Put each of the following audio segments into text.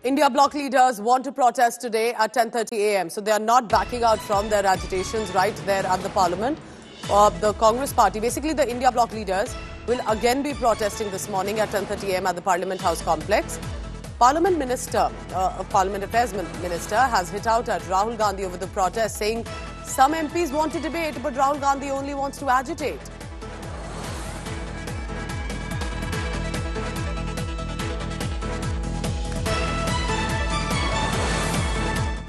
India bloc leaders want to protest today at 10:30 a.m. So they are not backing out from their agitations right there at the parliament. The Congress party, basically the India bloc leaders, will again be protesting this morning at 10:30 a.m. at the Parliament House complex. Parliament Minister, Parliament Affairs Minister has hit out at Rahul Gandhi over the protest, saying some MPs want to debate, but Rahul Gandhi only wants to agitate.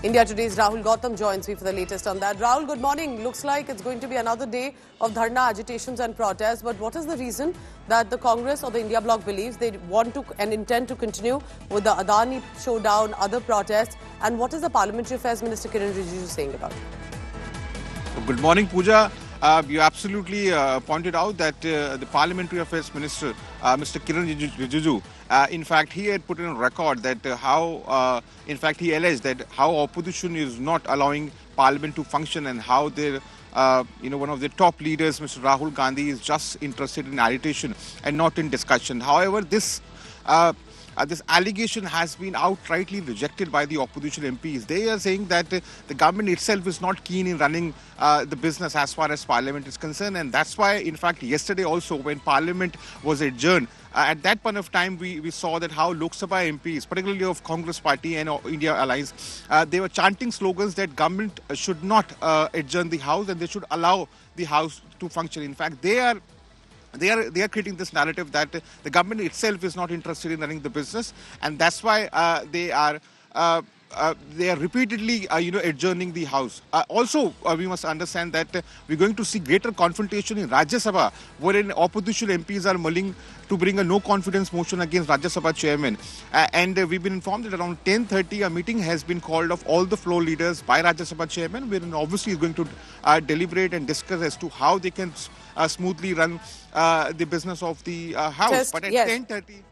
India Today's Rahul Gautam joins me for the latest on that. Rahul, good morning. Looks like it's going to be another day of dharna, agitations and protests. But what is the reason that the Congress or the India bloc believes they want to and intend to continue with the Adani showdown, other protests? And what is the Parliamentary Affairs Minister Kiran Rijiju saying about it? Good morning, Pooja. You absolutely pointed out that the Parliamentary Affairs Minister, Mr. Kiran Rijiju, in fact, he had put in a record that in fact, he alleged that how opposition is not allowing Parliament to function and how their, one of the top leaders, Mr. Rahul Gandhi, is just interested in agitation and not in discussion. However, this allegation has been outrightly rejected by the opposition MPs. They are saying that the government itself is not keen in running the business as far as Parliament is concerned. And that's why, in fact, yesterday also, when Parliament was adjourned, at that point of time, we saw that how Lok Sabha MPs, particularly of Congress Party and India Alliance, they were chanting slogans that government should not adjourn the House and they should allow the House to function. In fact, they are creating this narrative that the government itself is not interested in running the business, and that's why they are repeatedly adjourning the House. Also, we must understand that we're going to see greater confrontation in Rajya Sabha, wherein opposition MPs are mulling to bring a no confidence motion against Rajya Sabha chairman. And we've been informed that around 10:30 a meeting has been called of all the floor leaders by Rajya Sabha chairman, wherein obviously is going to deliberate and discuss as to how they can smoothly run the business of the House. But at 10:30...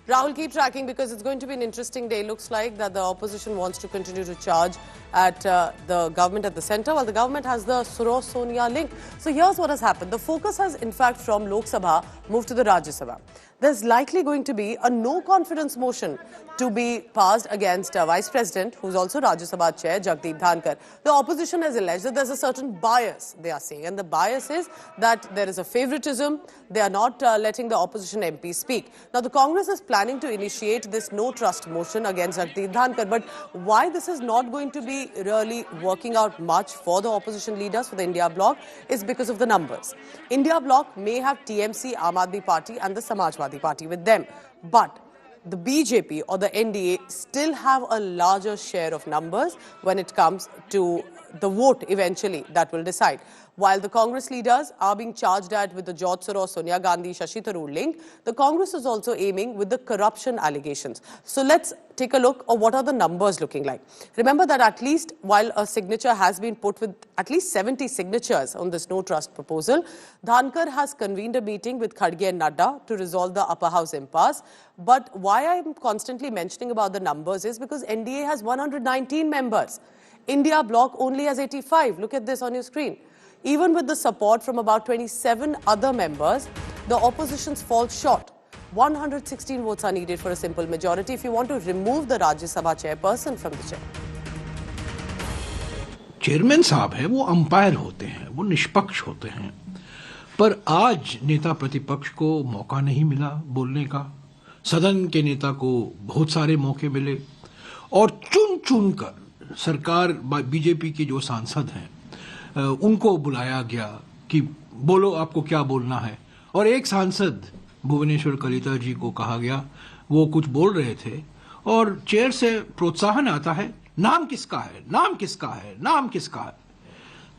Rahul, keep tracking because it's going to be an interesting day. Looks like that the opposition wants to continue to charge at the government at the centre, while the government has the Soros-Sonia link. So here's what has happened. The focus has, in fact, from Lok Sabha moved to the Rajya Sabha. There's likely going to be a no-confidence motion to be passed against Vice President, who's also Rajya Sabha Chair, Jagdeep Dhankar. The opposition has alleged that there's a certain bias, they are saying, and the bias is that there is a favouritism. They are not letting the opposition MP speak. Now, the Congress is planning to initiate this no-trust motion against Jagdeep Dhankar, but why this is not going to be really working out much for the opposition leaders, for the India bloc, is because of the numbers. India bloc may have TMC, Aam Aadmi Party and the Samajwadi Party with them, but the BJP or the NDA still have a larger share of numbers when it comes to the vote eventually that will decide. While the Congress leaders are being charged at with the George Soros, Sonia Gandhi, Shashi Tharoor link, the Congress is also aiming with the corruption allegations. So let's take a look at what are the numbers looking like. Remember that at least while a signature has been put with at least 70 signatures on this no trust proposal, Dhankar has convened a meeting with Khadge and Nadda to resolve the upper house impasse. But why I'm constantly mentioning about the numbers is because NDA has 119 members. India bloc only has 85. Look at this on your screen. Even with the support from about 27 other members, the opposition falls short. 116 votes are needed for a simple majority if you want to remove the Rajya Sabha chairperson from the chair. Chairman साहब है, वो umpire होते हैं, वो निष्पक्ष होते हैं, पर आज नेता प्रतिपक्ष को मौका नहीं मिला बोलने का. सदन के नेता को बहुत सारे मौके मिले और चुन कर सरकार बीजेपी के जो सांसद हैं उनको बुलाया गया कि बोलो आपको क्या बोलना है. और एक सांसद भुवनेश्वर कलिता जी को कहा गया, वो कुछ बोल रहे थे और चेयर से प्रोत्साहन आता है, नाम किसका है, नाम किसका है, नाम किसका है.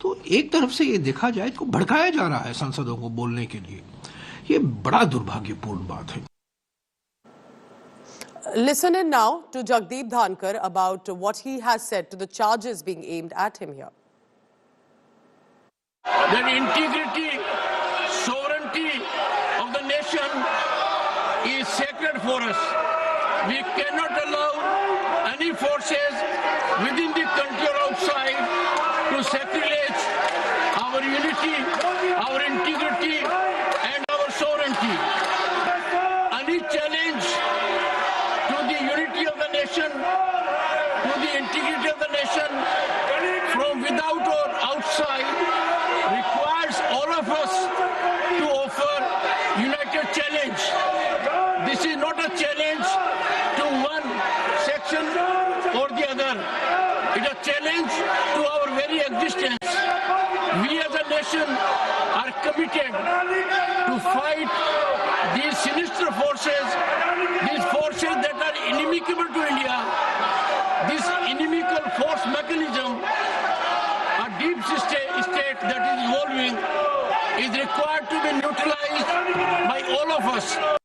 तो एक तरफ से ये देखा जाए तो भड़काया जा रहा है सांसदों को बोलने के लिए. ये बड़ा दुर्भाग्यपूर्ण बात है. Listen in now to Jagdeep Dhankar about what he has said to the charges being aimed at him here. The integrity, sovereignty of the nation is sacred for us. We cannot allow any forces within the country or outside to sacrilege our unity, our integrity and our sovereignty. Any challenge to the unity of the nation integrity of the nation from without or outside requires all of us to offer united challenge. This is not a challenge to one section or the other. It's a challenge to our very existence. We as a nation are committed to fight these sinister forces, these forces that are inimical to India. This inimical force mechanism, a deep state that is evolving, is required to be neutralized by all of us.